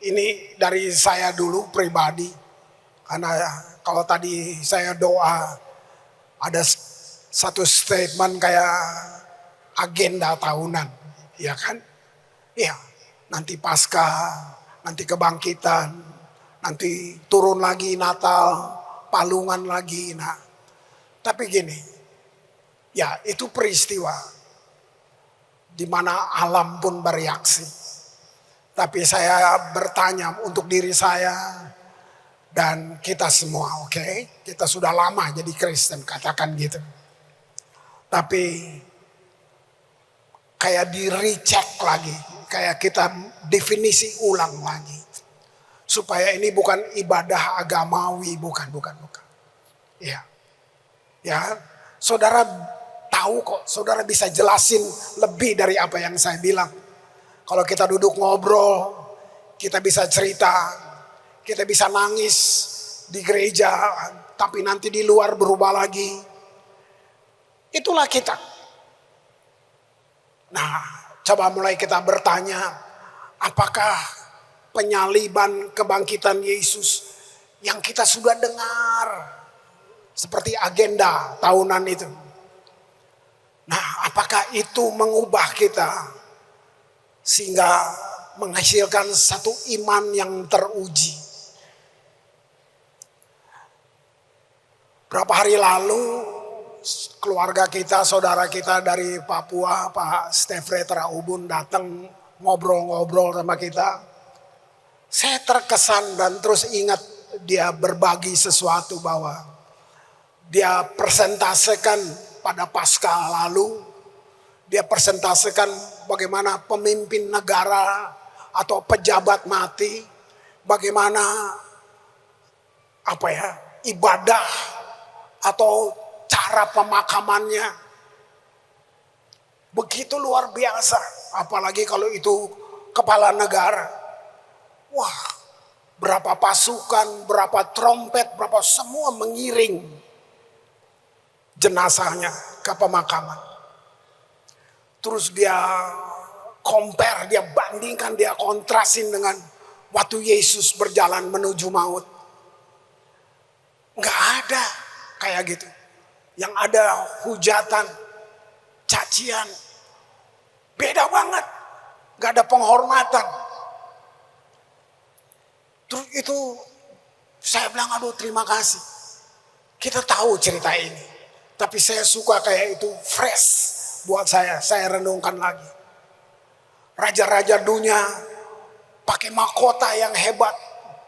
Ini dari saya dulu pribadi, karena kalau tadi saya doa ada satu statement kayak agenda tahunan, ya kan? Iya, nanti Paskah, nanti kebangkitan, nanti turun lagi Natal, palungan lagi. Nah, tapi gini, ya itu peristiwa di mana alam pun bereaksi. Tapi saya bertanya untuk diri saya dan kita semua, oke? Kita sudah lama jadi Kristen, katakan gitu. Tapi kayak di recheck lagi, kayak kita definisi ulang lagi. Supaya ini bukan ibadah agamawi, bukan. Ya. Ya, saudara tahu kok, saudara bisa jelasin lebih dari apa yang saya bilang. Kalau kita duduk ngobrol, kita bisa cerita, kita bisa nangis di gereja, tapi nanti di luar berubah lagi. Itulah kita. Nah, coba mulai kita bertanya, apakah penyaliban kebangkitan Yesus yang kita sudah dengar seperti agenda tahunan itu. Nah, apakah itu mengubah kita sehingga menghasilkan satu iman yang teruji? Berapa hari lalu keluarga kita, saudara kita dari Papua, Pak Stefre Teraubun datang ngobrol-ngobrol sama kita. Saya terkesan dan terus ingat dia berbagi sesuatu bahwa dia presentasikan pada Paskah lalu. Dia presentasikan bagaimana pemimpin negara atau pejabat mati, bagaimana ibadah atau cara pemakamannya begitu luar biasa, apalagi kalau itu kepala negara. Wah, berapa pasukan, berapa trompet, berapa semua mengiring jenazahnya ke pemakaman. Terus dia compare, dia bandingkan, dia kontrasin dengan waktu Yesus berjalan menuju maut. Nggak ada kayak gitu. Yang ada hujatan, cacian. Beda banget. Nggak ada penghormatan. Terus itu saya bilang, aduh terima kasih. Kita tahu cerita ini. Tapi saya suka kayak itu fresh. Buat saya renungkan lagi. Raja-raja dunia pakai mahkota yang hebat,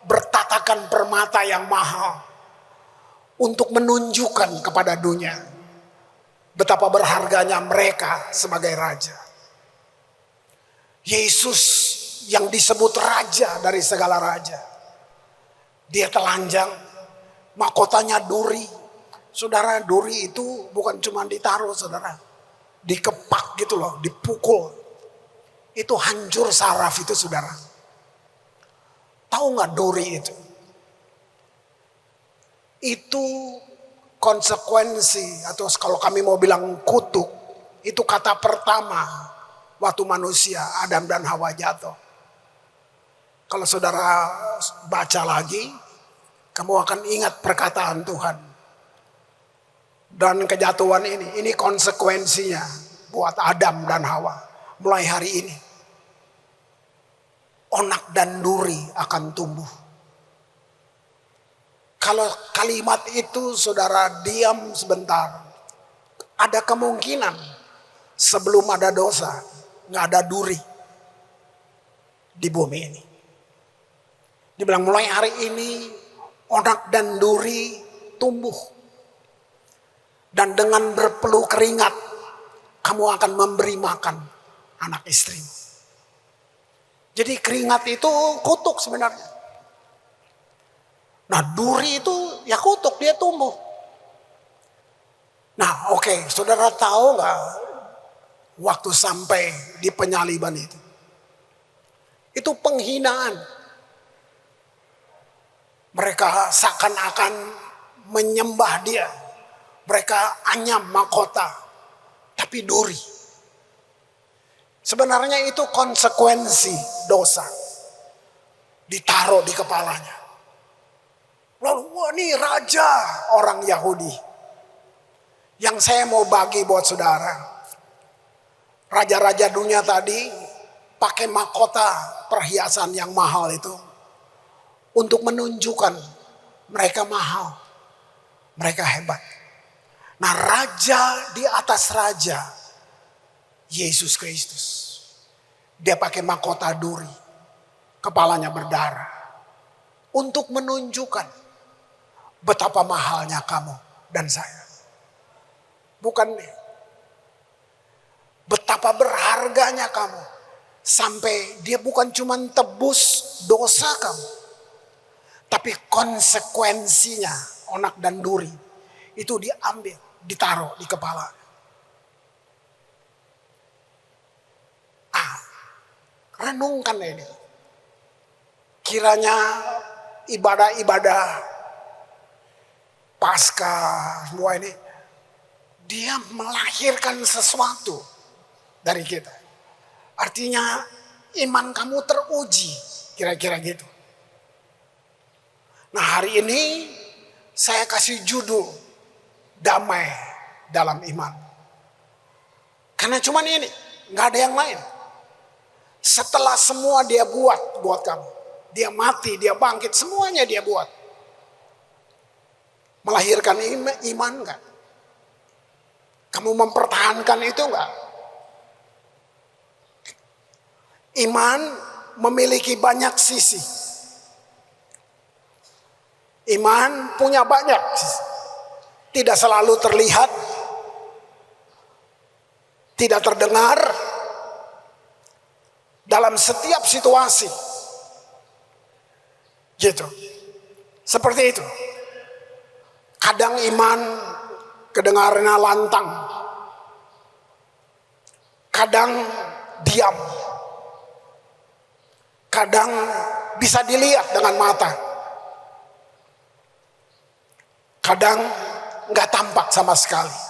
bertatakan permata yang mahal untuk menunjukkan kepada dunia betapa berharganya mereka sebagai raja. Yesus yang disebut raja dari segala raja, dia telanjang, mahkotanya duri. Saudara, duri itu bukan cuma ditaruh, saudara, dikepak gitu loh, dipukul. Itu hancur saraf itu, saudara. Tahu nggak duri itu? Itu konsekuensi, atau kalau kami mau bilang kutuk, itu kata pertama waktu manusia Adam dan Hawa jatuh. Kalau saudara baca lagi, kamu akan ingat perkataan Tuhan. Dan kejatuhan ini konsekuensinya buat Adam dan Hawa. Mulai hari ini, onak dan duri akan tumbuh. Kalau kalimat itu saudara diam sebentar, ada kemungkinan sebelum ada dosa, nggak ada duri di bumi ini. Dibilang mulai hari ini, onak dan duri tumbuh. Dan dengan berpeluh keringat, kamu akan memberi makan anak istrimu. Jadi keringat itu kutuk sebenarnya. Nah duri itu ya kutuk, dia tumbuh. Nah oke, saudara tahu gak waktu sampai di penyaliban itu? Itu penghinaan. Mereka seakan-akan menyembah dia. Mereka anyam mahkota, tapi duri. Sebenarnya itu konsekuensi dosa. ditaruh di kepalanya. Lalu, wah ini raja orang Yahudi. Yang saya mau bagi buat saudara, raja-raja dunia tadi pakai mahkota perhiasan yang mahal itu untuk menunjukkan mereka mahal, mereka hebat. Nah, raja di atas raja, Yesus Kristus, dia pakai mahkota duri, kepalanya berdarah, untuk menunjukkan betapa mahalnya kamu dan saya. Bukan betapa berharganya kamu, sampai dia bukan cuma tebus dosa kamu, tapi konsekuensinya onak dan duri itu diambil, ditaruh di kepala. Renungkan ini. Kiranya ibadah-ibadah Paskah semua ini, dia melahirkan sesuatu dari kita. Artinya iman kamu teruji, kira-kira gitu. Nah, hari ini saya kasih judul damai dalam iman. Karena cuman ini, nggak ada yang lain. Setelah semua dia buat kamu, dia mati, dia bangkit, semuanya dia buat. Melahirkan iman nggak? Kamu mempertahankan itu enggak? Iman memiliki banyak sisi. Iman punya banyak sisi. Tidak selalu terlihat, tidak terdengar, dalam setiap situasi. Gitu. Seperti itu. Kadang iman kedengarannya lantang, kadang diam, kadang bisa dilihat dengan mata, kadang nggak tampak sama sekali.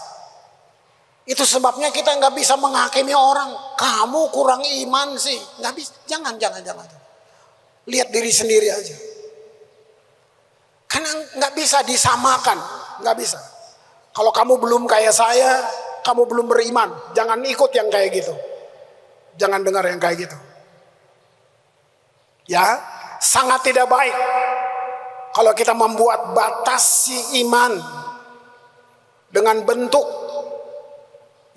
Itu sebabnya kita nggak bisa menghakimi orang. Kamu kurang iman sih, nggak bisa. Jangan. Lihat diri sendiri aja. Karena nggak bisa disamakan, nggak bisa. Kalau kamu belum kayak saya, kamu belum beriman. Jangan ikut yang kayak gitu. Jangan dengar yang kayak gitu. Ya, sangat tidak baik kalau kita membuat batasi iman dengan bentuk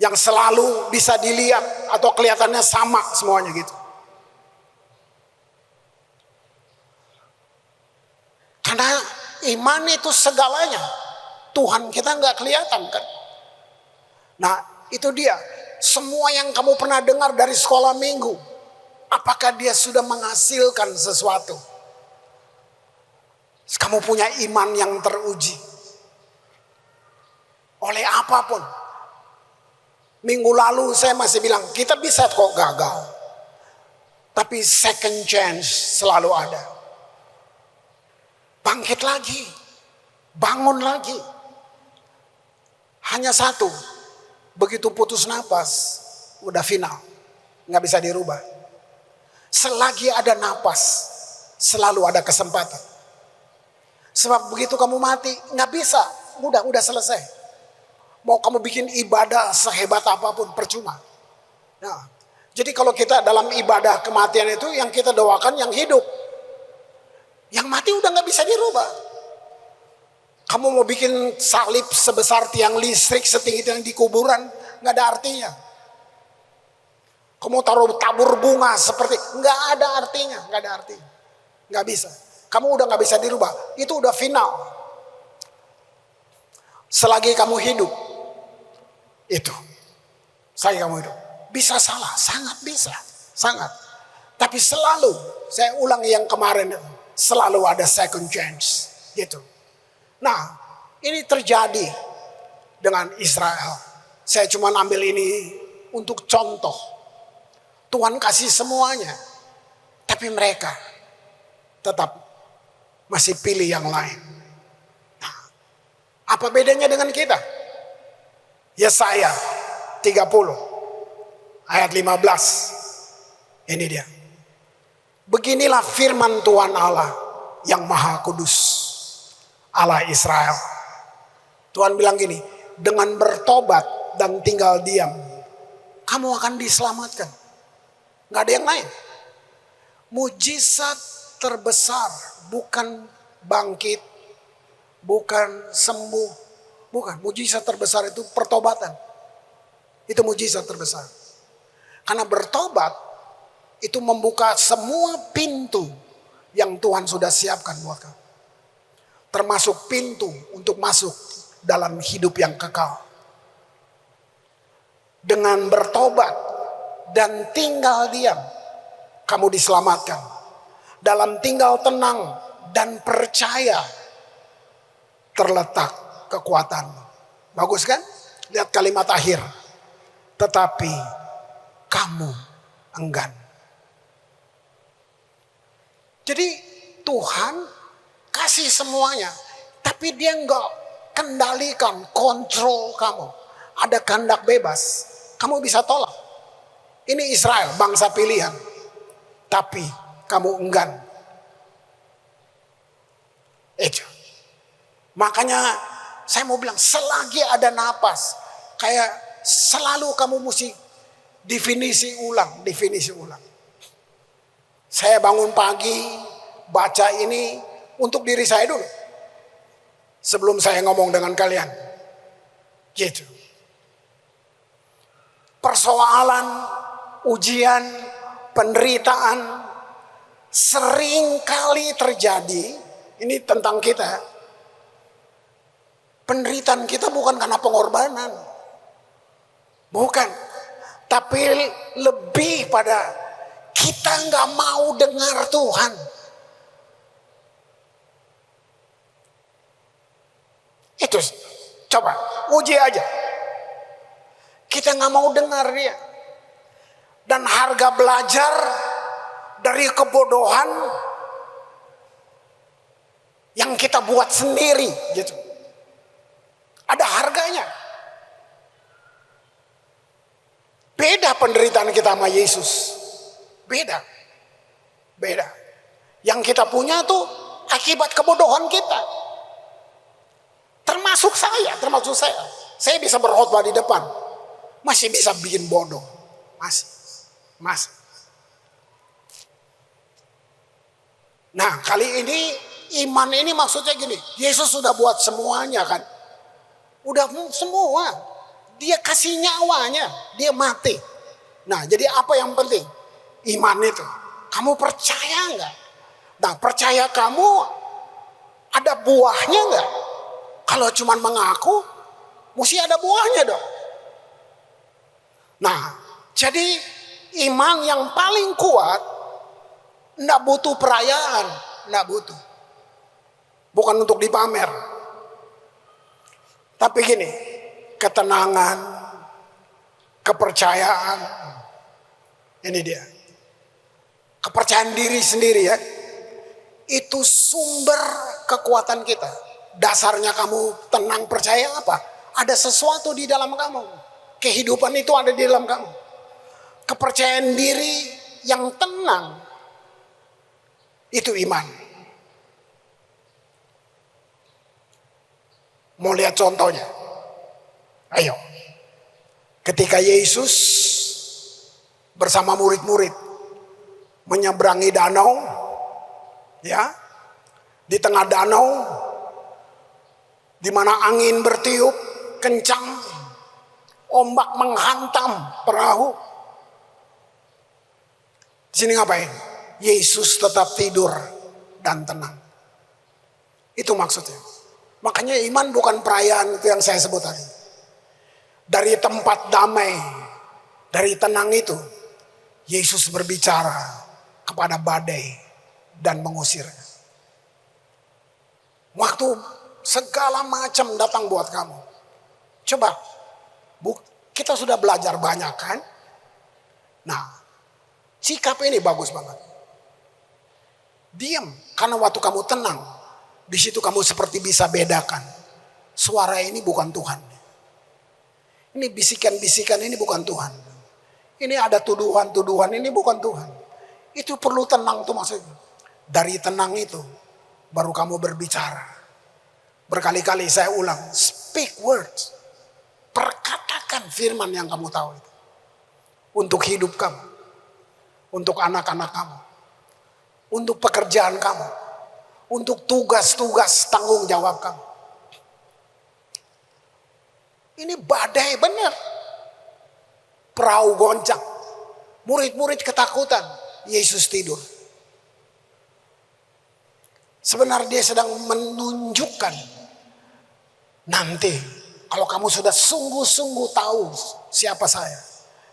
yang selalu bisa dilihat atau kelihatannya sama semuanya gitu. Karena iman itu segalanya. Tuhan kita nggak kelihatan kan. Nah, itu dia. Semua yang kamu pernah dengar dari sekolah minggu, apakah dia sudah menghasilkan sesuatu? Kamu punya iman yang teruji oleh apapun. Minggu lalu saya masih bilang kita bisa kok gagal, tapi second chance selalu ada. Bangkit lagi, bangun lagi. Hanya satu, begitu putus napas, udah final, nggak bisa dirubah. Selagi ada napas, selalu ada kesempatan. Sebab begitu kamu mati, nggak bisa, udah selesai. Mau kamu bikin ibadah sehebat apapun percuma. Nah, jadi kalau kita dalam ibadah kematian itu yang kita doakan yang hidup, yang mati udah nggak bisa dirubah. Kamu mau bikin salib sebesar tiang listrik setinggi tiang di kuburan, nggak ada artinya. Kamu taruh tabur bunga seperti, nggak ada artinya, nggak bisa. Kamu udah nggak bisa dirubah, itu udah final. Selagi kamu hidup, itu, saya kamu hidup, bisa salah, sangat bisa, sangat. Tapi selalu, saya ulang yang kemarin, selalu ada second chance, gitu. Nah, ini terjadi dengan Israel. Saya cuma ambil ini untuk contoh. Tuhan kasih semuanya, tapi mereka tetap masih pilih yang lain. Nah, apa bedanya dengan kita? Yesaya 30 ayat 15. Ini dia. Beginilah firman Tuhan Allah yang Maha Kudus, Allah Israel. Tuhan bilang gini, dengan bertobat dan tinggal diam, kamu akan diselamatkan. Gak ada yang lain. Mujizat terbesar bukan bangkit, bukan sembuh, bukan. Mujizat terbesar itu pertobatan. Itu mujizat terbesar. Karena bertobat itu membuka semua pintu yang Tuhan sudah siapkan buat kamu. Termasuk pintu untuk masuk dalam hidup yang kekal. Dengan bertobat dan tinggal diam, kamu diselamatkan. Dalam tinggal tenang dan percaya terletak kekuatan. Bagus kan? Lihat kalimat akhir. Tetapi kamu enggan. Jadi Tuhan kasih semuanya, tapi dia enggak kendalikan, kontrol kamu. Ada kehendak bebas, kamu bisa tolak. Ini Israel, bangsa pilihan. Tapi kamu enggan. Itu. Makanya saya mau bilang, selagi ada napas, kayak selalu kamu mesti definisi ulang. Saya bangun pagi, baca ini untuk diri saya dulu. Sebelum saya ngomong dengan kalian. Gitu. Persoalan, ujian, penderitaan sering kali terjadi. Ini tentang kita. Penderitaan kita bukan karena pengorbanan. Bukan. Tapi lebih pada kita nggak mau dengar Tuhan. Itu coba uji aja. Kita nggak mau dengar dia. Dan harga belajar dari kebodohan yang kita buat sendiri gitu. Ada harganya. Beda penderitaan kita sama Yesus. Beda. Yang kita punya tuh akibat kebodohan kita. Termasuk saya. Saya bisa berkhotbah di depan. Masih bisa bikin bodoh. Masih. Nah, kali ini iman ini maksudnya gini. Yesus sudah buat semuanya kan. Udah semua. Dia kasih nyawanya. Dia mati. Nah, jadi apa yang penting? Iman itu. Kamu percaya enggak? Nah, percaya kamu ada buahnya enggak? Kalau cuma mengaku, mesti ada buahnya dong. Nah, jadi iman yang paling kuat enggak butuh perayaan, enggak butuh. Bukan untuk dipamer. Tapi gini, ketenangan, kepercayaan. Ini dia. Kepercayaan diri sendiri ya. Itu sumber kekuatan kita. Dasarnya kamu tenang percaya apa? Ada sesuatu di dalam kamu. Kehidupan itu ada di dalam kamu. Kepercayaan diri yang tenang. Itu iman. Mau lihat contohnya? Ayo. Ketika Yesus bersama murid-murid menyeberangi danau, ya, di tengah danau, di mana angin bertiup kencang, ombak menghantam perahu. Di sini ngapain? Yesus tetap tidur dan tenang. Itu maksudnya. Makanya iman bukan perayaan itu yang saya sebut tadi. Dari tempat damai, dari tenang itu, Yesus berbicara kepada badai dan mengusirnya. Waktu segala macam datang buat kamu. Coba, kita sudah belajar banyak kan? Nah, sikap ini bagus banget. Diam, karena waktu kamu tenang, di situ kamu seperti bisa bedakan. Suara ini bukan Tuhan. Ini bisikan-bisikan ini bukan Tuhan. Ini ada tuduhan-tuduhan ini bukan Tuhan. Itu perlu tenang tuh maksudnya. Dari tenang itu baru kamu berbicara. Berkali-kali saya ulang, speak words. Perkatakan firman yang kamu tahu itu. Untuk hidup kamu. Untuk anak-anak kamu. Untuk pekerjaan kamu. Untuk tugas-tugas tanggung jawab kamu. Ini badai benar. Perahu goncang. Murid-murid ketakutan. Yesus tidur. Sebenarnya dia sedang menunjukkan. Nanti kalau kamu sudah sungguh-sungguh tahu siapa saya.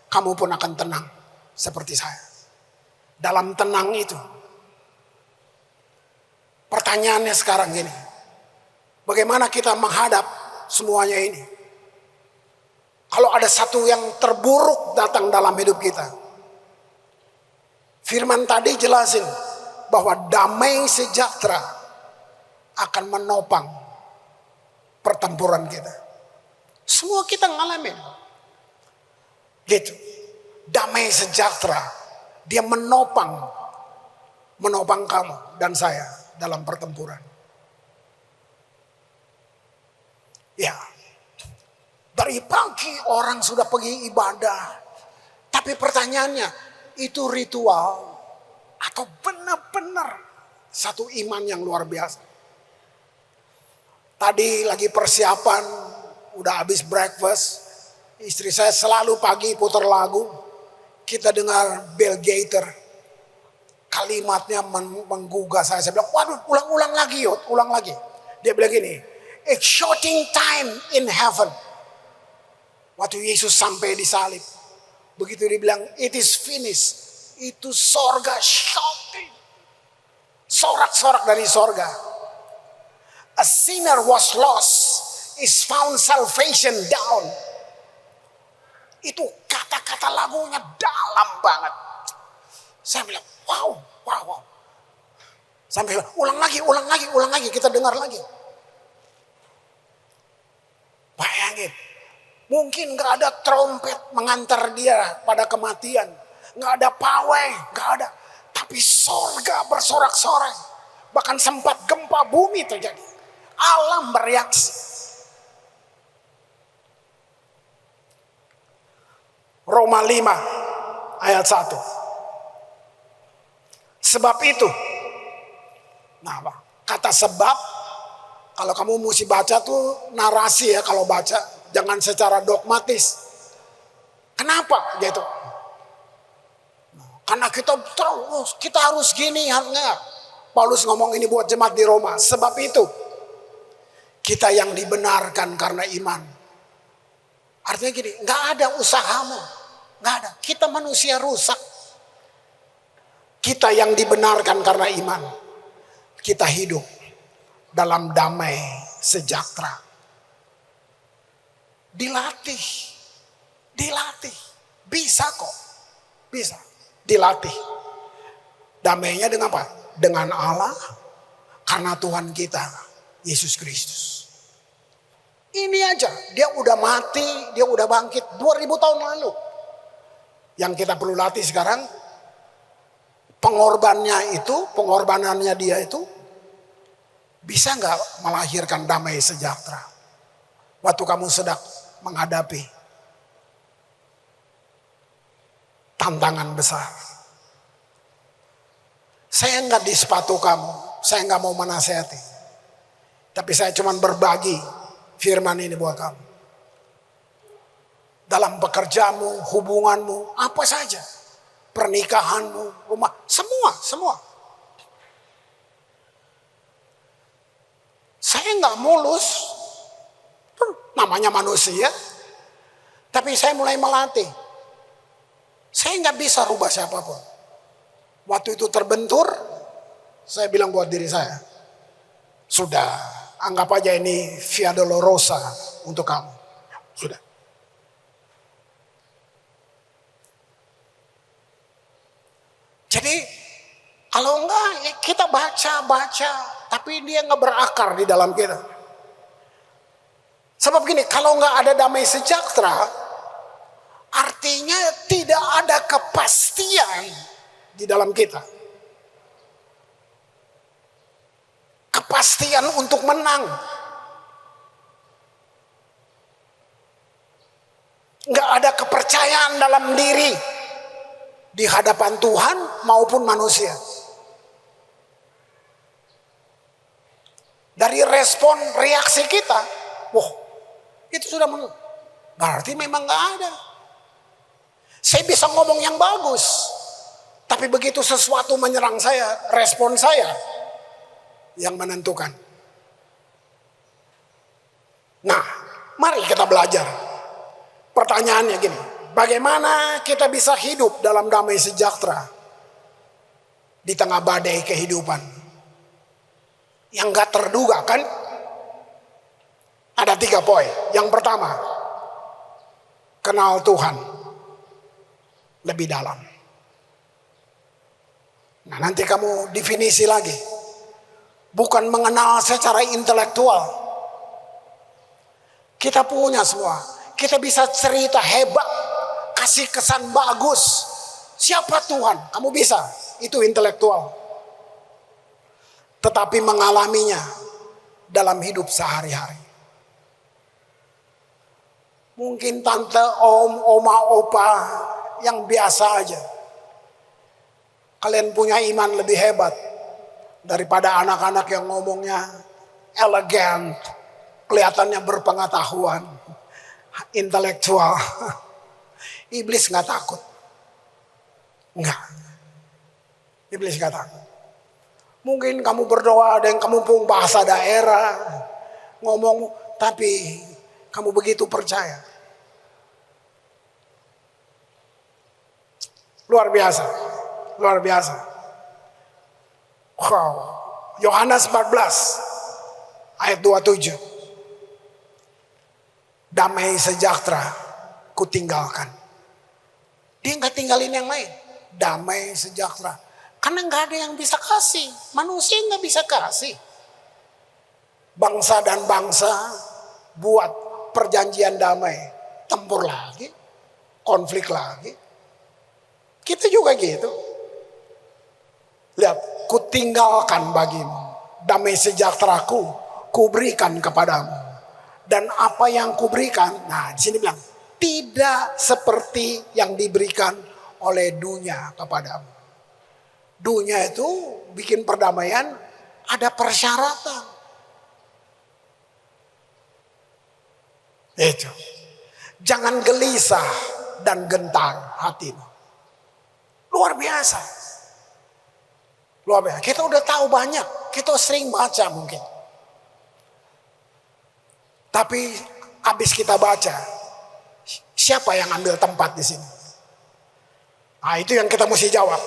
Kamu pun akan tenang seperti saya. Dalam tenang itu. Pertanyaannya sekarang gini. Bagaimana kita menghadap semuanya ini? Kalau ada satu yang terburuk datang dalam hidup kita. Firman tadi jelasin bahwa damai sejahtera akan menopang pertempuran kita. Semua kita ngalamin. Gitu. Damai sejahtera. Dia menopang kamu dan saya dalam pertempuran. Ya. Dari pagi orang sudah pergi ibadah. Tapi pertanyaannya, itu ritual atau benar-benar satu iman yang luar biasa. Tadi lagi persiapan, udah habis breakfast. Istri saya selalu pagi putar lagu. Kita dengar Bill Gaither. Kalimatnya menggugah saya. Saya bilang, waduh ulang lagi Yud, ulang lagi. Dia bilang gini, exciting time in heaven. Waktu Yesus sampai di salib. Begitu dia bilang, it is finished. Itu sorga shouting. Sorak-sorak dari sorga. A sinner was lost. Is found salvation down. Itu kata-kata lagunya dalam banget. Saya bilang, wow. Sampai bilang, ulang lagi. Kita dengar lagi. Bayangin. Mungkin gak ada trompet mengantar dia pada kematian. Gak ada pawai, gak ada. Tapi sorga bersorak-sorai. Bahkan sempat gempa bumi terjadi. Alam bereaksi. Roma 5 ayat 1. Sebab itu. Nah, kata sebab. Kalau kamu mesti baca tuh narasi ya kalau baca. Jangan secara dogmatis. Kenapa gitu? Karena kita harus gini. Paulus ngomong ini buat jemaat di Roma. Sebab itu. Kita yang dibenarkan karena iman. Artinya gini. Gak ada usahamu. Gak ada. Kita manusia rusak. Kita yang dibenarkan karena iman. Kita hidup dalam damai sejahtera. Dilatih. Bisa kok. Bisa. Dilatih. Damainya dengan apa? Dengan Allah. Karena Tuhan kita. Yesus Kristus. Ini aja. Dia udah mati. Dia udah bangkit. 2000 tahun lalu. Yang kita perlu latih sekarang. Pengorbanannya dia itu. Bisa gak melahirkan damai sejahtera? Waktu kamu sedang menghadapi tantangan besar. Saya enggak di sepatu kamu. Saya enggak mau menasihati. Tapi saya cuma berbagi firman ini buat kamu. Dalam pekerjaanmu, hubunganmu, apa saja. Pernikahanmu, rumah, semua. Saya enggak mulus. Namanya manusia. Tapi saya mulai melatih. Saya nggak bisa rubah siapapun. Waktu itu terbentur. Saya bilang buat diri saya. Sudah. Anggap aja ini Via Dolorosa untuk kamu. Sudah. Jadi. Kalau enggak kita baca. Tapi dia nggak berakar di dalam kita. Sebab gini, kalau nggak ada damai sejahtera, artinya tidak ada kepastian di dalam kita. Kepastian untuk menang. Nggak ada kepercayaan dalam diri di hadapan Tuhan maupun manusia. Dari respon reaksi kita, wah itu sudah berarti memang nggak ada. Saya bisa ngomong yang bagus, tapi begitu sesuatu menyerang saya, respon saya yang menentukan. Nah, mari kita belajar. Pertanyaannya gini, bagaimana kita bisa hidup dalam damai sejahtera di tengah badai kehidupan yang gak terduga kan? Ada 3 poin. Yang pertama, kenal Tuhan lebih dalam. Nah, nanti kamu definisi lagi. Bukan mengenal secara intelektual. Kita punya semua. Kita bisa cerita hebat, kasih kesan bagus. Siapa Tuhan? Kamu bisa. Itu intelektual. Tetapi mengalaminya dalam hidup sehari-hari. Mungkin tante, om, oma, opa yang biasa aja. Kalian punya iman lebih hebat daripada anak-anak yang ngomongnya elegan, kelihatannya berpengetahuan, intelektual. Iblis nggak takut. Enggak. Iblis nggak takut. Mungkin kamu berdoa dan kamu pun bahasa daerah, ngomong, tapi kamu begitu percaya. Luar biasa, luar biasa. Wow, Yohanes 14 ayat 27. Damai sejahtera kutinggalkan. Dia nggak tinggalin yang lain. Damai sejahtera. Karena nggak ada yang bisa kasih. Manusia nggak bisa kasih. Bangsa dan bangsa buat perjanjian damai. Tempur lagi. Konflik lagi. Kita juga gitu. Lihat. Kutinggalkan bagimu. Damai sejahteraku. Kuberikan kepadamu. Dan apa yang kuberikan. Nah di sini bilang. Tidak seperti yang diberikan oleh dunia kepadamu. Dunia itu bikin perdamaian ada persyaratan. Itu. Jangan gelisah dan gentar hatimu. Luar biasa. Luar biasa. Kita udah tahu banyak. Kita sering baca mungkin. Tapi habis kita baca, siapa yang ambil tempat di sini? Nah, itu yang kita mesti jawab.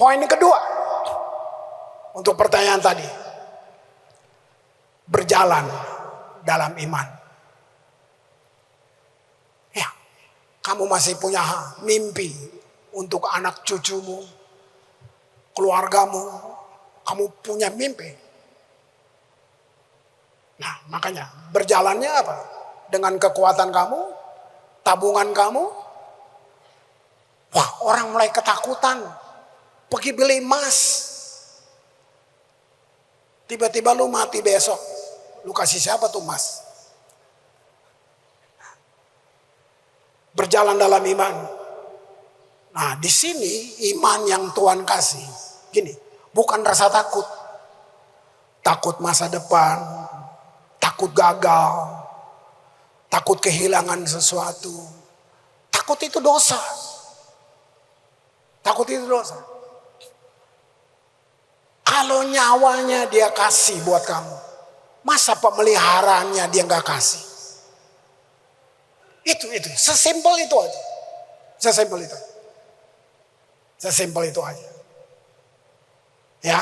Poin kedua untuk pertanyaan tadi, berjalan dalam iman. Ya, kamu masih punya mimpi untuk anak cucumu, keluargamu, kamu punya mimpi. Nah, makanya berjalannya apa? Dengan kekuatan kamu, tabungan kamu. Wah, orang mulai ketakutan. Pergi beli emas. Tiba-tiba lu mati besok. Lu kasih siapa tuh emas? Berjalan dalam iman. Nah, di sini iman yang Tuhan kasih. Gini, bukan rasa takut. Takut masa depan. Takut gagal. Takut kehilangan sesuatu. Takut itu dosa. Takut itu dosa. Kalau nyawanya dia kasih buat kamu, masa pemeliharaannya dia nggak kasih? Itu, sesimpel itu aja. Sesimpel itu. Sesimpel itu aja. Ya,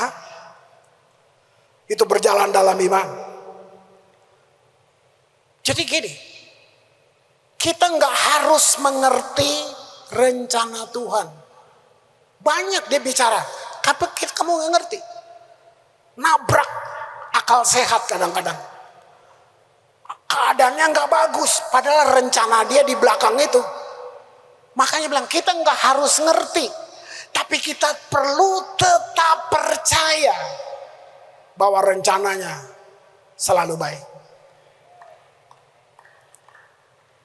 itu berjalan dalam iman. Jadi gini, kita nggak harus mengerti rencana Tuhan. Banyak dia bicara, tapi kamu nggak ngerti. Nabrak akal sehat kadang-kadang. Keadaannya nggak bagus, padahal rencana dia di belakang itu Makanya bilang kita nggak harus ngerti, tapi kita perlu tetap percaya bahwa rencananya selalu baik.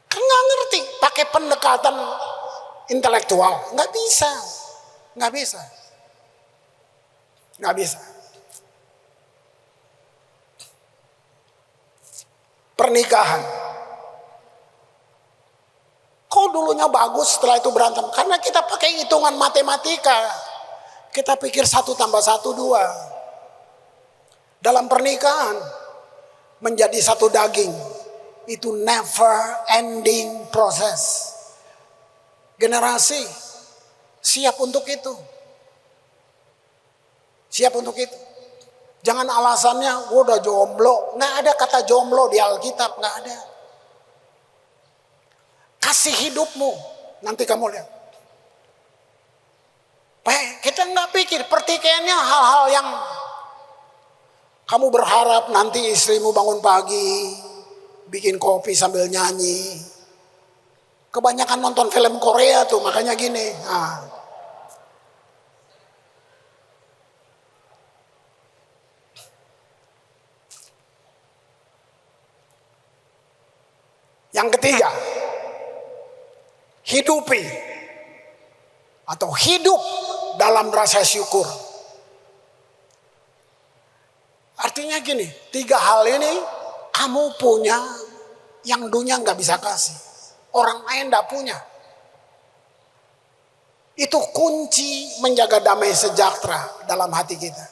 Kan nggak ngerti pakai pendekatan intelektual, nggak bisa, nggak bisa, nggak bisa. Pernikahan, kok dulunya bagus setelah itu berantem? Karena kita pakai hitungan matematika. Kita pikir 1 tambah 1 2. Dalam pernikahan menjadi satu daging itu never ending proses. Generasi siap untuk itu. Siap untuk itu. Jangan alasannya gue udah jomblo. Nggak ada kata jomblo di Alkitab, nggak ada. Kasih hidupmu, nanti kamu lihat. Kita nggak pikir pertikaiannya hal-hal yang kamu berharap nanti istrimu bangun pagi, bikin kopi sambil nyanyi. Kebanyakan nonton film Korea tuh, makanya gini. Nah. Yang ketiga, hidupi atau hidup dalam rasa syukur. Artinya gini, 3 hal ini kamu punya yang dunia nggak bisa kasih. Orang lain nggak punya. Itu kunci menjaga damai sejahtera dalam hati kita.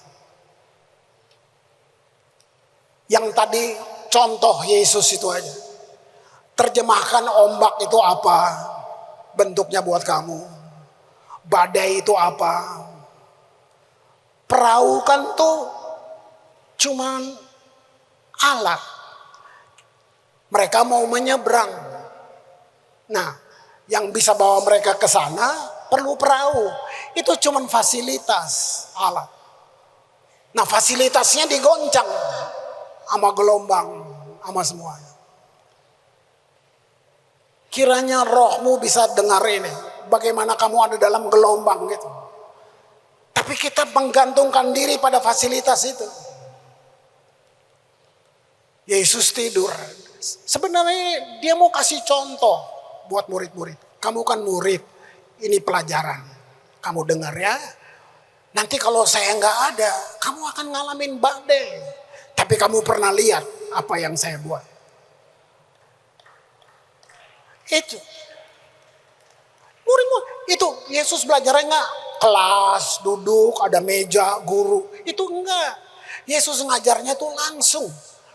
Yang tadi contoh Yesus itu aja. Terjemahkan ombak itu apa? Bentuknya buat kamu. Badai itu apa? Perahu kan tuh cuman alat. Mereka mau menyeberang. Nah, yang bisa bawa mereka ke sana perlu perahu. Itu cuman fasilitas alat. Nah, fasilitasnya digoncang sama gelombang, sama semuanya. Kiranya rohmu bisa dengar ini. Bagaimana kamu ada dalam gelombang gitu. Tapi kita menggantungkan diri pada fasilitas itu. Yesus tidur. Sebenarnya dia mau kasih contoh buat murid-murid. Kamu kan murid. Ini pelajaran. Kamu dengar ya. Nanti kalau saya nggak ada, kamu akan ngalamin badai. Tapi kamu pernah lihat apa yang saya buat. Itu murid-murid itu Yesus belajarnya nggak kelas duduk ada meja guru, itu enggak. Yesus ngajarnya tuh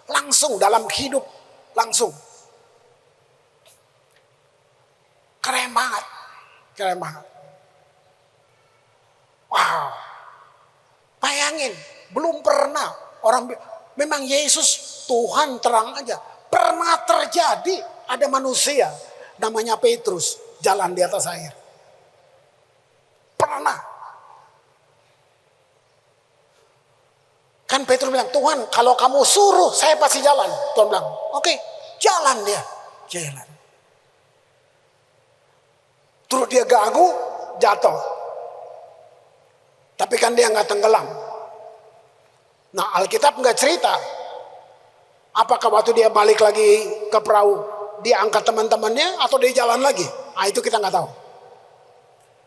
langsung dalam hidup, langsung. Keren banget. Wow, bayangin belum pernah orang memang Yesus Tuhan terang aja pernah terjadi ada manusia namanya Petrus jalan di atas air. Pernah. Kan Petrus bilang, Tuhan kalau kamu suruh saya pasti jalan. Tuhan bilang, oke, jalan dia. Jalan. Terus dia gagu, jatuh. Tapi kan dia nggak tenggelam. Nah, Alkitab nggak cerita. Apakah waktu dia balik lagi ke perahu, dia angkat teman-temannya atau dia jalan lagi? Nah, itu kita nggak tahu.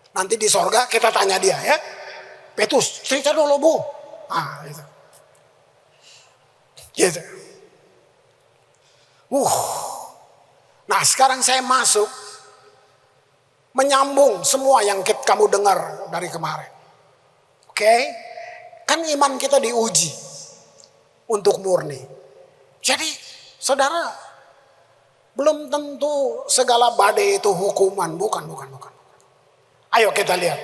Nanti di sorga kita tanya dia ya. Petrus, cerita dulu bu. Ah, itu. Gitu. Nah, sekarang saya masuk menyambung semua yang kamu dengar dari kemarin. Oke? Kan iman kita diuji untuk murni. Jadi, saudara, belum tentu segala badai itu hukuman. Bukan. Ayo kita lihat.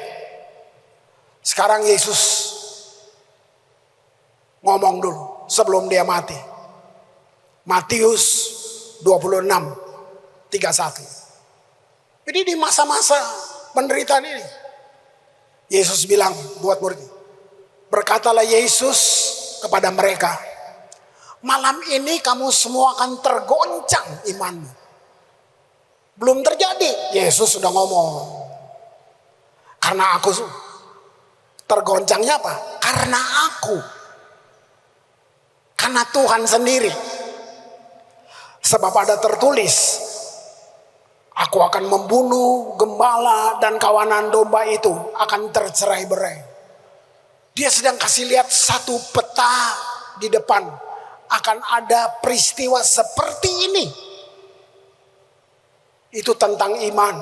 Sekarang Yesus ngomong dulu sebelum dia mati. Matius 26:31. Jadi di masa-masa penderitaan ini, Yesus bilang buat muridnya. Berkatalah Yesus kepada mereka, malam ini kamu semua akan tergoncang imanmu. Belum terjadi, Yesus sudah ngomong. Karena aku tergoncangnya apa? Karena aku. Karena Tuhan sendiri. Sebab ada tertulis, aku akan membunuh gembala dan kawanan domba itu akan tercerai-berai. Dia sedang kasih lihat satu peta di depan. Akan ada peristiwa seperti ini. Itu tentang iman.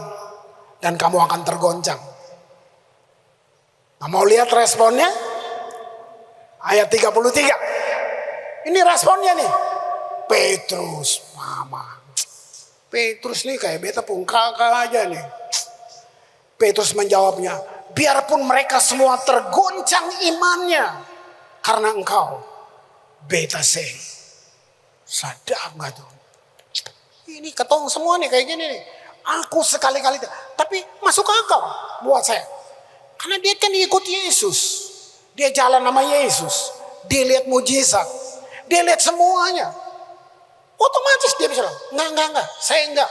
Dan kamu akan tergoncang. Nah, mau lihat responnya? Ayat 33. Ini responnya nih. Petrus, mama. Petrus nih kayak beta pun kakak aja nih. Petrus menjawabnya, biarpun mereka semua tergoncang imannya karena engkau, beta say. Sadap gak tuh? Ini ketong semua nih kayak gini nih. Aku sekali-kali, tapi masuk akal buat saya. Karena dia kan ikut Yesus. Dia jalan sama Yesus. Dia lihat mujizat. Dia lihat semuanya. Otomatis dia bisa bilang, enggak, saya enggak.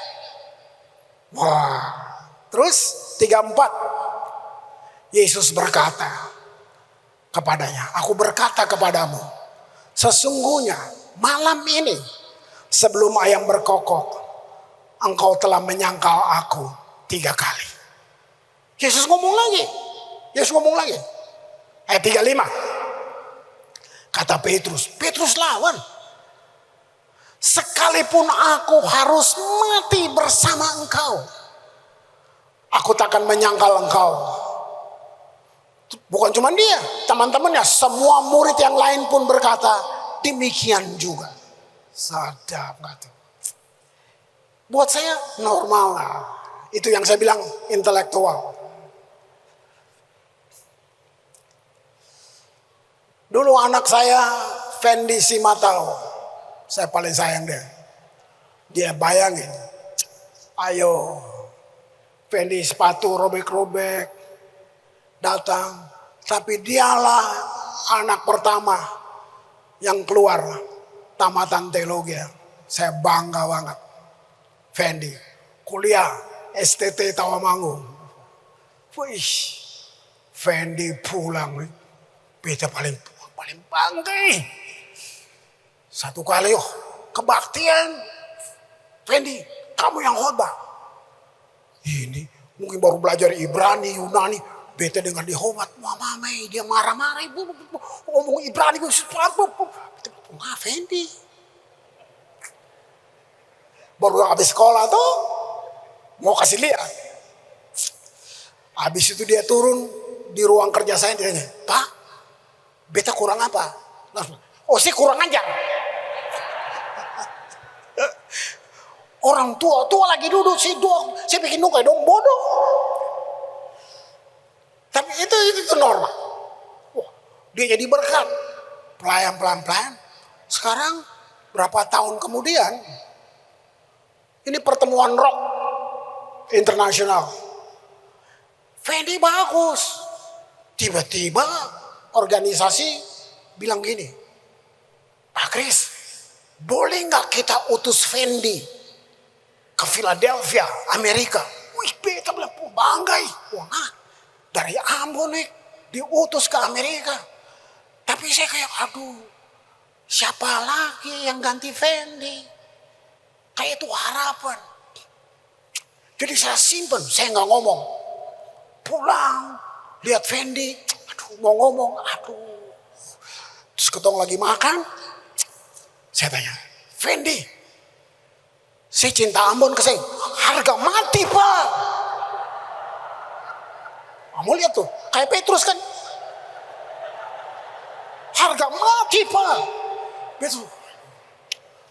Wah, terus 34. Yesus berkata kepadanya, aku berkata kepadamu, sesungguhnya malam ini sebelum ayam berkokok, engkau telah menyangkal aku 3 kali. Yesus ngomong lagi. Ayat 35. Kata Petrus lawan. Sekalipun aku harus mati bersama engkau, aku takkan menyangkal engkau. Bukan cuma dia, teman-temannya, semua murid yang lain pun berkata demikian juga. Sadap gak tuh? Buat saya normal lah. Itu yang saya bilang intelektual. Dulu anak saya Fendi Simatau, saya paling sayang dia. Dia bayangin, ayo Fendi sepatu robek-robek datang, tapi dialah anak pertama yang keluar tamatan teologi. Saya bangga banget. Fendi kuliah STT Tawangmangu. Wih, Fendi pulang, beta paling bangga. Satu kali kebaktian, Fendi kamu yang khotbah. Ini mungkin baru belajar Ibrani, Yunani, beta dengan dihormat, mama dia marah-marah, ibu ngomong Ibrani, nggak Fendi. Baru habis sekolah tuh mau kasih lihat. Habis itu dia turun di ruang kerja saya, dia tanya, Pak, beta kurang apa? Oh sih kurang ajar. Orang tua lagi duduk sih, saya bikin kayak dong bodoh. Tapi itu normal. Wah, dia jadi berkat. Pelan-pelan. Sekarang berapa tahun kemudian, ini pertemuan rock internasional. Fendi bagus. Tiba-tiba organisasi bilang gini, Pak Kris, boleh nggak kita utus Fendi ke Philadelphia, Amerika? Wih, beta bilang, banggai. Wah, dari Ambon nih, diutus ke Amerika. Tapi saya kayak, aduh, siapa lagi yang ganti Fendi? Kayak itu harapan. Jadi saya simpen, saya nggak ngomong. Pulang, lihat Fendi, aduh, mau ngomong, aduh. Terus ketong lagi makan, saya tanya, Fendi, saya cinta Ambon ke saya, harga mati Pak. Kamu lihat tuh, kayak Petrus kan, harga mati Pak. Betul,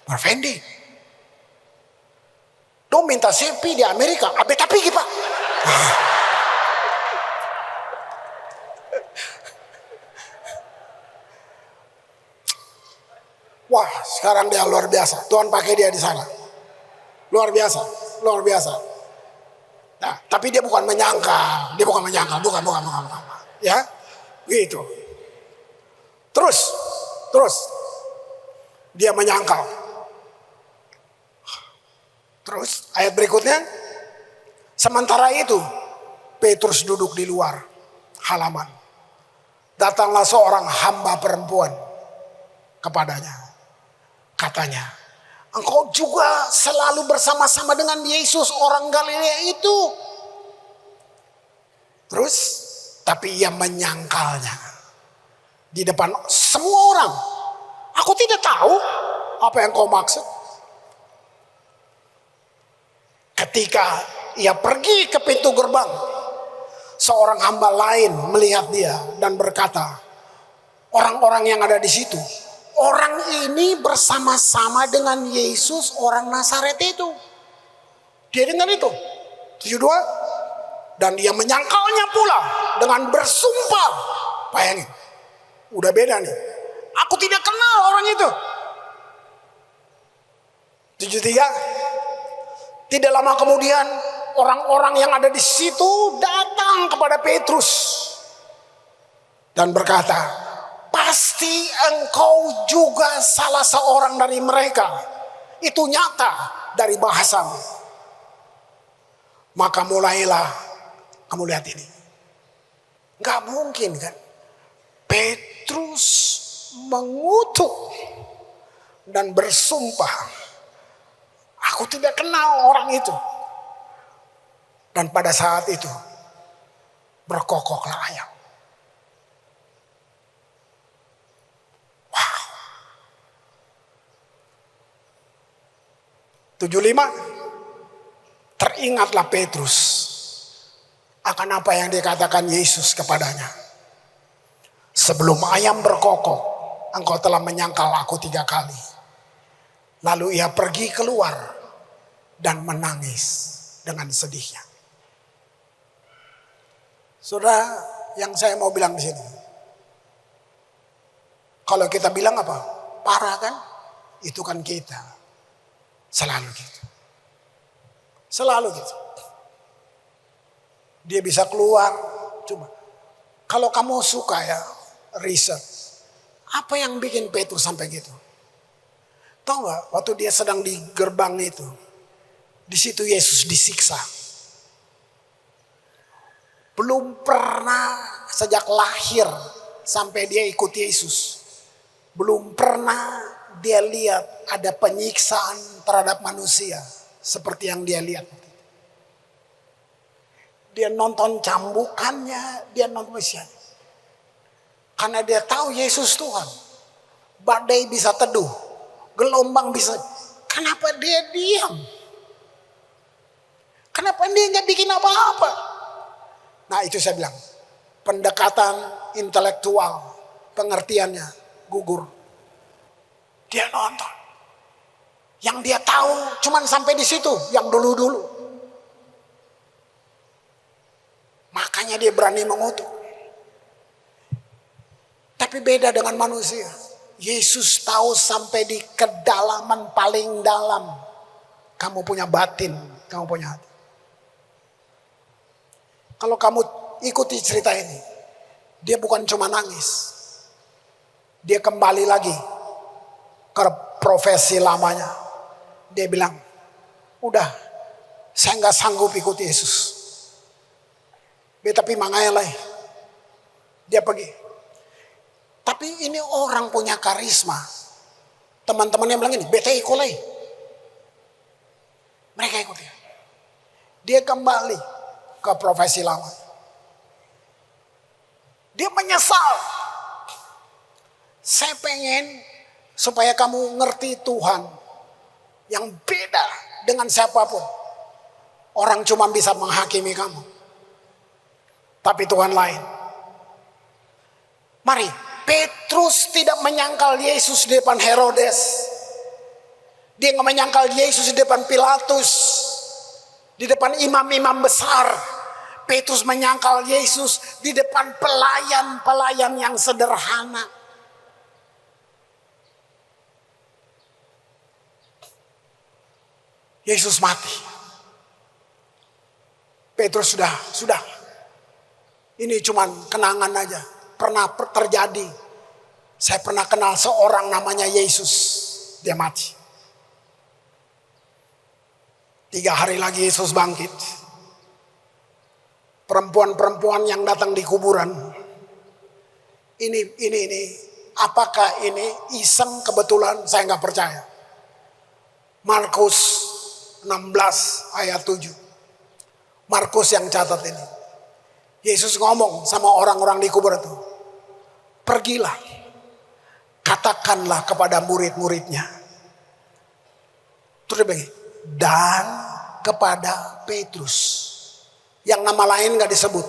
Pak Fendi, do minta saya pergi di Amerika, beta pergi Pak. Wah, sekarang dia luar biasa. Tuhan pakai dia di sana. Luar biasa. Nah, tapi dia bukan menyangkal. Bukan. Ya, gitu. Terus. Dia menyangkal. Terus, ayat berikutnya. Sementara itu Petrus duduk di luar halaman. Datanglah seorang hamba perempuan kepadanya. Katanya, engkau juga selalu bersama-sama dengan Yesus orang Galilea itu. Terus, tapi ia menyangkalnya di depan semua orang. Aku tidak tahu apa yang kau maksud. Ketika ia pergi ke pintu gerbang, seorang hamba lain melihat dia dan berkata, orang-orang yang ada di situ, orang ini bersama-sama dengan Yesus orang Nazaret itu. Dia dengar itu. 72. Dan dia menyangkalnya pula dengan bersumpah. Bayangin, udah beda nih. Aku tidak kenal orang itu. 73. Tidak lama kemudian orang-orang yang ada di situ datang kepada Petrus dan berkata, pasti engkau juga salah seorang dari mereka. Itu nyata dari bahasamu. Maka mulailah kamu lihat ini. Gak mungkin kan Petrus mengutuk dan bersumpah, aku tidak kenal orang itu. Dan pada saat itu berkokoklah ayam. Wow. 75. Teringatlah Petrus akan apa yang dikatakan Yesus kepadanya. Sebelum ayam berkokok, engkau telah menyangkal aku 3 kali. Lalu ia pergi keluar dan menangis dengan sedihnya. Saudara, yang saya mau bilang di sini, kalau kita bilang apa? Parah kan? Itu kan kita. Selalu gitu. Selalu gitu. Dia bisa keluar. Cuma kalau kamu suka ya riset, apa yang bikin Petrus sampai gitu? Tahu nggak? Waktu dia sedang di gerbang itu, di situ Yesus disiksa. Belum pernah sejak lahir sampai dia ikut Yesus, belum pernah dia lihat ada penyiksaan terhadap manusia seperti yang dia lihat. Dia nonton cambukannya, dia nonton isiannya. Karena dia tahu Yesus Tuhan. Badai bisa teduh, gelombang bisa. Kenapa dia diam? Kenapa dia nggak bikin apa-apa? Nah itu saya bilang, pendekatan intelektual, pengertiannya gugur. Dia nonton. Yang dia tahu cuman sampai di situ, yang dulu-dulu. Makanya dia berani mengutuk. Tapi beda dengan manusia. Yesus tahu sampai di kedalaman paling dalam. Kamu punya batin, kamu punya hati. Kalau kamu ikuti cerita ini, dia bukan cuma nangis. Dia kembali lagi ke profesi lamanya. Dia bilang, udah saya nggak sanggup ikut Yesus. Tapi mangailai. Dia pergi. Tapi ini orang punya karisma. Teman-temannya bilang ini, bete ikulai. Mereka ikut dia. Dia kembali ke profesi lama. Dia menyesal. Saya pengen supaya kamu ngerti Tuhan yang beda dengan siapapun. Orang cuma bisa menghakimi kamu. Tapi Tuhan lain. Mari, Petrus tidak menyangkal Yesus di depan Herodes. Dia nggak menyangkal Yesus di depan Pilatus, di depan imam-imam besar. Petrus menyangkal Yesus di depan pelayan-pelayan yang sederhana. Yesus mati. Petrus sudah. Ini cuman kenangan aja. Pernah terjadi. Saya pernah kenal seorang namanya Yesus. Dia mati. 3 hari lagi Yesus bangkit. perempuan-perempuan yang datang di kuburan. Ini. Apakah ini iseng kebetulan? Saya nggak percaya. Markus 16 ayat 7. Markus yang catat ini. Yesus ngomong sama orang-orang di kuburan itu. Pergilah, katakanlah kepada murid-muridnya. Terus begini, dan kepada Petrus, yang nama lain gak disebut.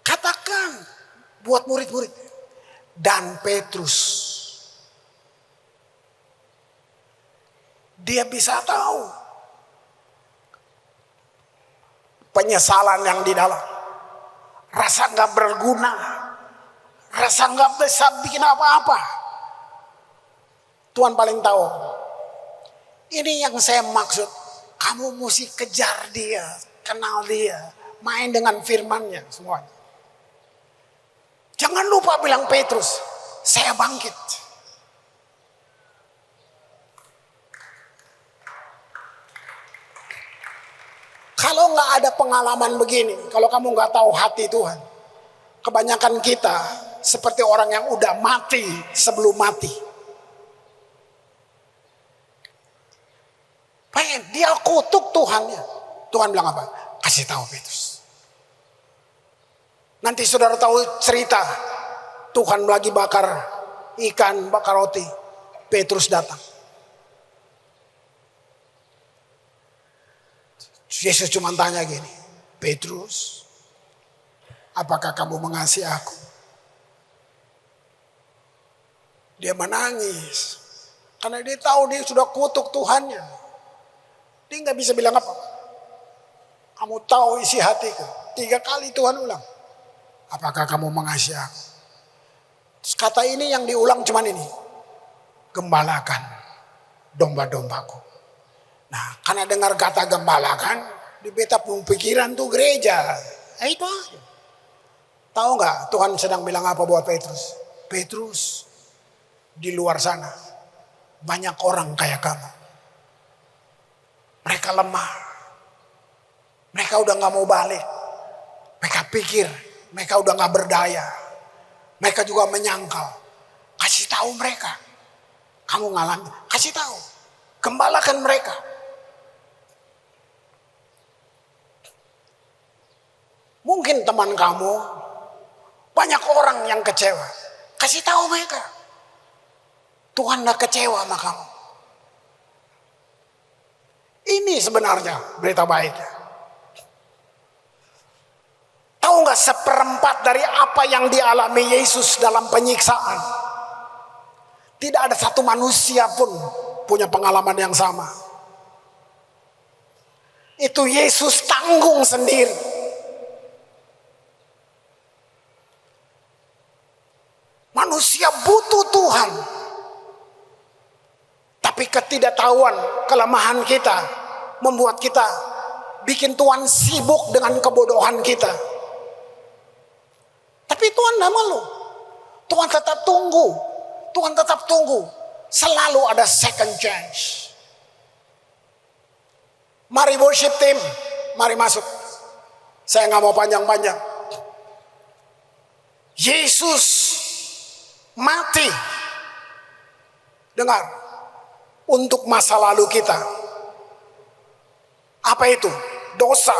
Katakan buat murid-murid. Dan Petrus, dia bisa tahu penyesalan yang di dalam, rasa gak berguna, rasa gak bisa bikin apa-apa. Tuhan paling tahu. Ini yang saya maksud. Kamu mesti kejar dia, kenal dia, main dengan firman-Nya semuanya. Jangan lupa bilang Petrus, saya bangkit. Kalau nggak ada pengalaman begini, kalau kamu nggak tahu hati Tuhan, kebanyakan kita seperti orang yang udah mati sebelum mati. Pengen dia kutuk Tuhannya. Tuhan bilang apa? Kasih tahu Petrus. Nanti saudara tahu cerita Tuhan lagi bakar ikan, bakar roti. Petrus datang. Yesus cuma tanya gini, Petrus, apakah kamu mengasihi aku? Dia menangis karena dia tahu dia sudah kutuk Tuhannya. Dia nggak bisa bilang apa. Kamu tahu isi hatiku. 3 kali Tuhan ulang. Apakah kamu mengasihi aku? Terus kata ini yang diulang cuman ini. Gembalakan domba-dombaku. Nah, karena dengar kata gembalakan, di beta pun pikiran tuh gereja. Itu aja. Tahu nggak Tuhan sedang bilang apa buat Petrus? Petrus, di luar sana banyak orang kayak kamu. Mereka lemah. Mereka udah nggak mau balik. Mereka pikir mereka udah nggak berdaya. Mereka juga menyangkal. Kasih tahu mereka. Kamu ngalamin. Kasih tahu. Gembalakan mereka. Mungkin teman kamu banyak orang yang kecewa. Kasih tahu mereka. Tuhan gak kecewa sama kamu. Ini sebenarnya berita baik. Tahu gak 1/4 dari apa yang dialami Yesus dalam penyiksaan? Tidak ada satu manusia pun punya pengalaman yang sama. Itu Yesus tanggung sendiri. Manusia butuh Tuhan. Tapi ketidaktahuan, kelemahan kita membuat kita bikin Tuhan sibuk dengan kebodohan kita. Tapi Tuhan tidak malu. Tuhan tetap tunggu. Tuhan tetap tunggu. Selalu ada second chance. Mari worship team. Mari masuk. Saya nggak mau panjang-panjang. Yesus mati. Dengar. Untuk masa lalu kita. Apa itu? Dosa.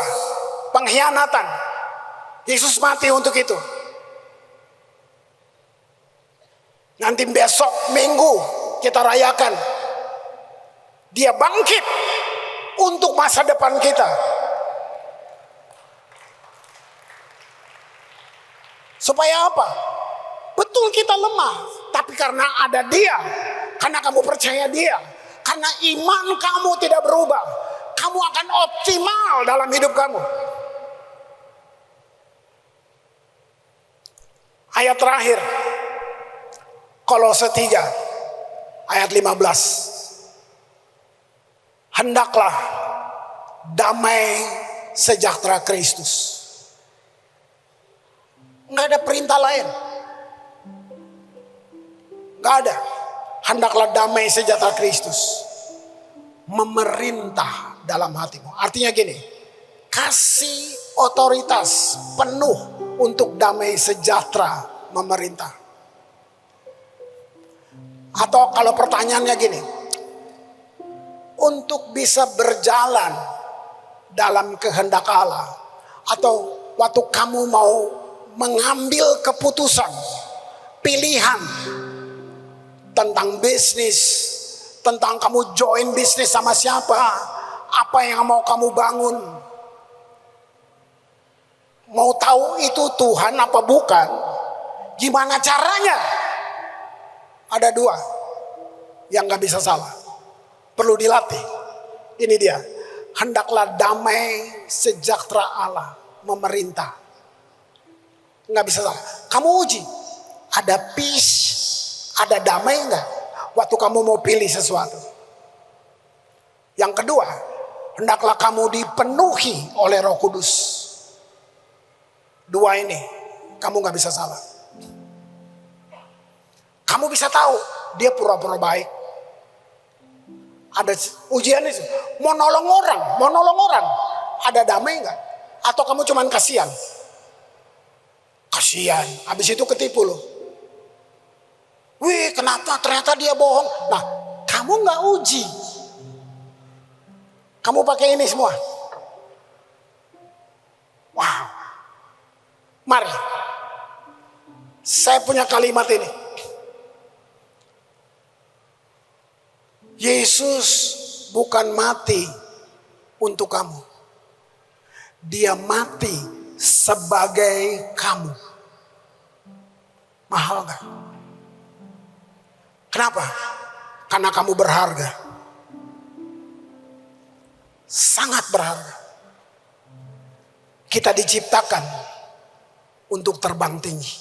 Pengkhianatan. Yesus mati untuk itu. Nanti besok Minggu kita rayakan. Dia bangkit untuk masa depan kita. Supaya apa? Betul kita lemah, tapi karena ada Dia, karena kamu percaya Dia, karena iman kamu tidak berubah, kamu akan optimal dalam hidup kamu. Ayat terakhir, Kolose 3 ayat 15. Hendaklah damai sejahtera Kristus. Enggak ada perintah lain. Enggak ada. Hendaklah damai sejahtera Kristus memerintah dalam hatimu. Artinya gini, kasih otoritas penuh untuk damai sejahtera memerintah. Atau kalau pertanyaannya gini, untuk bisa berjalan dalam kehendak Allah, atau waktu kamu mau mengambil keputusan, pilihan tentang bisnis, tentang kamu join bisnis sama siapa, apa yang mau kamu bangun, mau tahu itu Tuhan apa bukan, gimana caranya? Ada dua yang gak bisa salah, perlu dilatih. Ini dia, hendaklah damai sejahtera Allah memerintah. Gak bisa salah. Kamu uji, ada peace, ada damai gak waktu kamu mau pilih sesuatu. Yang kedua, hendaklah kamu dipenuhi oleh Roh Kudus. Dua ini kamu gak bisa salah. Kamu bisa tahu dia pura-pura baik. Ada ujian itu, mau nolong orang, ada damai nggak? Atau kamu cuman kasihan, habis itu ketipu loh. Wih, kenapa? Ternyata dia bohong. Nah, kamu nggak uji, kamu pakai ini semua. Wow, mari, saya punya kalimat ini. Yesus bukan mati untuk kamu. Dia mati sebagai kamu. Mahal gak? Kenapa? Karena kamu berharga. Sangat berharga. Kita diciptakan untuk terbang tinggi.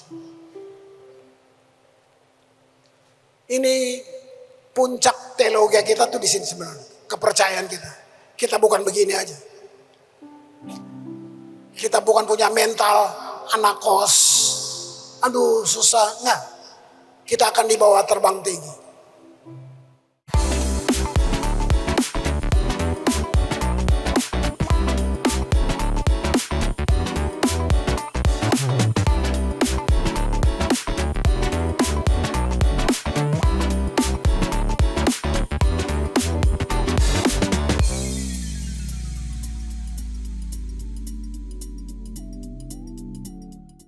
Ini puncak teologi kita tuh di sini sebenarnya. Kepercayaan kita. Kita bukan begini aja. Kita bukan punya mental anak kos. Aduh susah. Enggak. Kita akan dibawa terbang tinggi.